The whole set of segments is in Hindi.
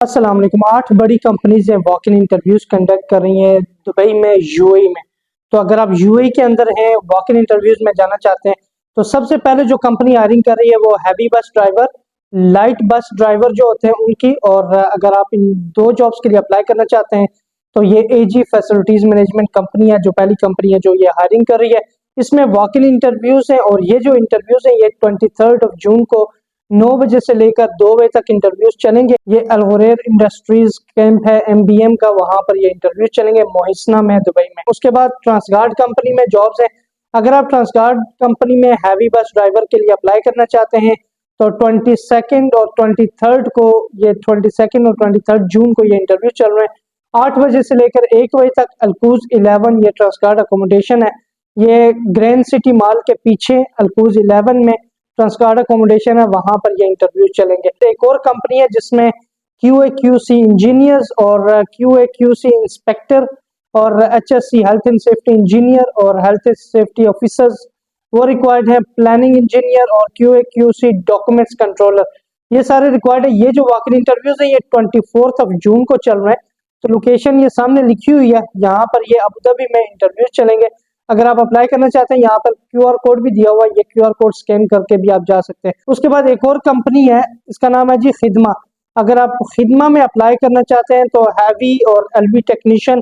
अस्सलाम वालेकुम। 8 बड़ी कंपनीज हैं वॉक इन इंटरव्यूज कंडक्ट कर रही हैं दुबई में, यूएई में। तो अगर आप यूएई के अंदर हैं, वॉक इन इंटरव्यूज में जाना चाहते हैं, तो सबसे पहले जो कंपनी हायरिंग कर रही है वो heavy bus driver, light bus driver जो होते हैं उनकी। और अगर आप इन दो जॉब्स के लिए अप्लाई करना चाहते हैं तो ये एजी फैसिलिटीज मैनेजमेंट कंपनी है जो पहली कंपनी है जो ये हायरिंग कर रही है। इसमें वॉक इन इंटरव्यूज हैं और ये जो इंटरव्यूज हैं ये 23 जून को 9 बजे से लेकर 2 बजे तक इंटरव्यूज चलेंगे। ये अलगुरैर इंडस्ट्रीज कैंप है एमबीएम का, वहां पर ये इंटरव्यूज चलेंगे मोहिसना में, दुबई में। उसके बाद ट्रांसगार्ड कंपनी में जॉब्स हैं। अगर आप ट्रांसगार्ड कंपनी में हैवी बस ड्राइवर के लिए अप्लाई करना चाहते हैं तो 22 और 23 को, ये 22 और 23 जून को ये इंटरव्यू चल रहे हैं। 8 बजे से लेकर 1 बजे तक अलकूज 11, ये ट्रांसगार्ड अकोमोडेशन है, ये ग्रैंड सिटी मॉल के पीछे अलकूज 11 में ट्रांसगार्ड अकोमोडेशन है, वहां पर ये इंटरव्यू चलेंगे। एक और कंपनी है जिसमें QA/QC इंजीनियर्स और QA/QC इंस्पेक्टर और HSC health and safety engineer और हेल्थ एंड सेफ्टी ऑफिसर्स वो रिक्वायर्ड है, प्लानिंग इंजीनियर और QA/QC डॉक्यूमेंट्स कंट्रोलर, ये सारे रिक्वायर्ड है। ये जो वॉक इन इंटरव्यूज है ये 24 जून को चल रहे हैं। तो लोकेशन ये सामने लिखी हुई है, यहाँ पर ये अबू धाबी में इंटरव्यूज चलेंगे। अगर आप अप्लाई करना चाहते हैं, यहाँ पर QR कोड भी दिया हुआ है, ये QR कोड स्कैन करके भी आप जा सकते हैं। उसके बाद एक और कंपनी है, इसका नाम है जी खिदमा। अगर आप खिदमा में अप्लाई करना चाहते हैं तो हैवी और LV टेक्नीशियन,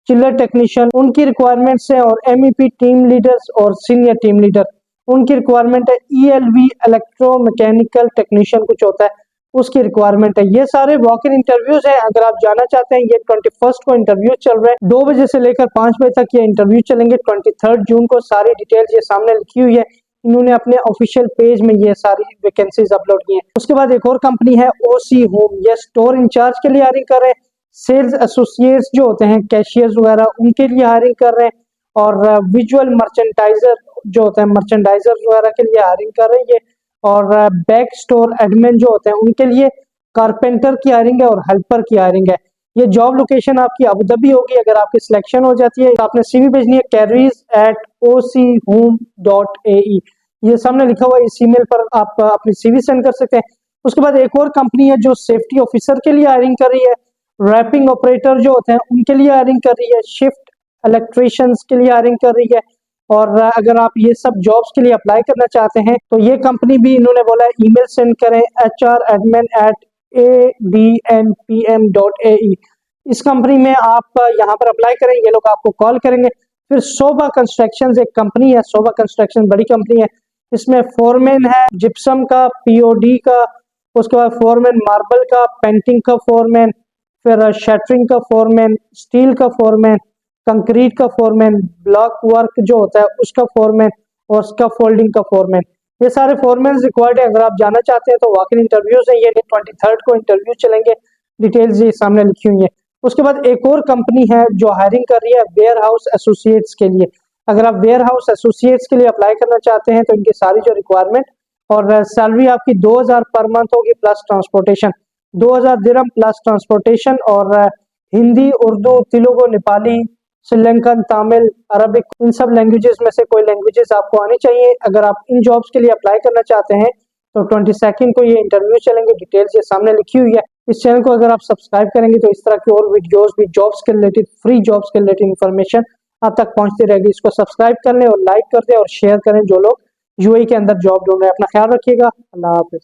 चिल्लर टेक्नीशियन उनकी रिक्वायरमेंट्स है, और MEP टीम लीडर्स और सीनियर टीम लीडर उनकी रिक्वायरमेंट है। ELV इलेक्ट्रो मैकेनिकल टेक्नीशियन कुछ होता है, उसकी रिक्वायरमेंट है। ये सारे वॉक इन इंटरव्यूज हैं। अगर आप जाना चाहते हैं, ये 21 को इंटरव्यू चल रहे हैं, 2 बजे से लेकर 5 बजे तक ये इंटरव्यू चलेंगे 23 जून को। सारी डिटेल्स ये सामने लिखी हुई है, इन्होंने अपने ऑफिशियल पेज में ये सारी वैकेंसीज अपलोड की हैं। उसके बाद एक और कंपनी है OC होम, ये स्टोर इंचार्ज के लिए हायरिंग कर रहे हैं। सेल्स एसोसिएट्स जो होते हैं, कैशियर्स वगैरह, उनके लिए हायरिंग कर रहे हैं। और विजुअल मर्चेंडाइजर जो होते हैं, मर्चेंडाइजर वगैरह के लिए हायरिंग कर रहे हैं ये। और बैक स्टोर एडमिन जो होते हैं उनके लिए कारपेंटर की हायरिंग है और हेल्पर की हायरिंग है। ये जॉब लोकेशन आपकी अबू धाबी होगी। अगर आपकी सिलेक्शन हो जाती है तो आपने CV भेजनी है careers@ochome.ae, ये सामने लिखा हुआ है, इस ईमेल पर आप अपनी CV सेंड कर सकते हैं। उसके बाद एक और कंपनी है जो सेफ्टी ऑफिसर के लिए हायरिंग कर रही है, रैपिंग ऑपरेटर जो होते हैं उनके लिए हायरिंग कर रही है, शिफ्ट इलेक्ट्रिशियंस के लिए हायरिंग कर रही है। और अगर आप ये सब जॉब्स के लिए अप्लाई करना चाहते हैं तो ये कंपनी भी इन्होंने बोला है ईमेल सेंड करें hr@admin@anpm.ae। इस कंपनी में आप यहाँ पर अप्लाई करें, ये लोग आपको कॉल करेंगे। फिर शोभा कंस्ट्रक्शन एक कंपनी है, शोभा कंस्ट्रक्शन बड़ी कंपनी है, इसमें फोरमैन है जिप्सम का, POD का, उसके बाद फोरमैन मार्बल का, पेंटिंग का फोरमैन, फिर शटरिंग का फोरमैन, स्टील का फोरमैन, कंक्रीट का फोरमैन, ब्लॉक वर्क जो होता है उसका फोरमैन, और उसका फोल्डिंग का फोरमैन, ये सारे फोरमैन रिक्वायर्ड है। अगर आप जाना चाहते हैं तो वॉक इन इंटरव्यूज है, ये 23 को इंटरव्यू चलेंगे। डिटेल्स ये सामने लिखी हुई है। उसके बाद एक और कंपनी है जो हायरिंग कर रही है वेयर हाउस एसोसिएट्स के लिए। अगर आप वेयर हाउस एसोसिएट्स के लिए अप्लाई करना चाहते हैं तो इनकी सारी जो रिक्वायरमेंट और सैलरी आपकी 2000 पर मंथ होगी, प्लस ट्रांसपोर्टेशन 2000 दिरहम प्लस ट्रांसपोर्टेशन। और हिंदी, उर्दू, तेलुगु, नेपाली, श्रीलंकन, तमिल, अरबिक, इन सब लैंग्वेजेस में से कोई लैंग्वेजेस आपको आनी चाहिए। अगर आप इन जॉब्स के लिए अप्लाई करना चाहते हैं तो 22 को ये इंटरव्यू चलेंगे। डिटेल्स ये सामने लिखी हुई है। इस चैनल को अगर आप सब्सक्राइब करेंगे तो इस तरह की और वीडियोस भी जॉब्स के रिलेटेड, फ्री जॉब्स के रिलेटेड इंफॉर्मेशन आप तक पहुंचती रहेगी। इसको सब्सक्राइब कर लें और लाइक कर दें और शेयर करें जो लोग UAE के अंदर जॉब ढूंढ रहे हैं। अपना ख्याल रखिएगा। अल्लाह हाफिज।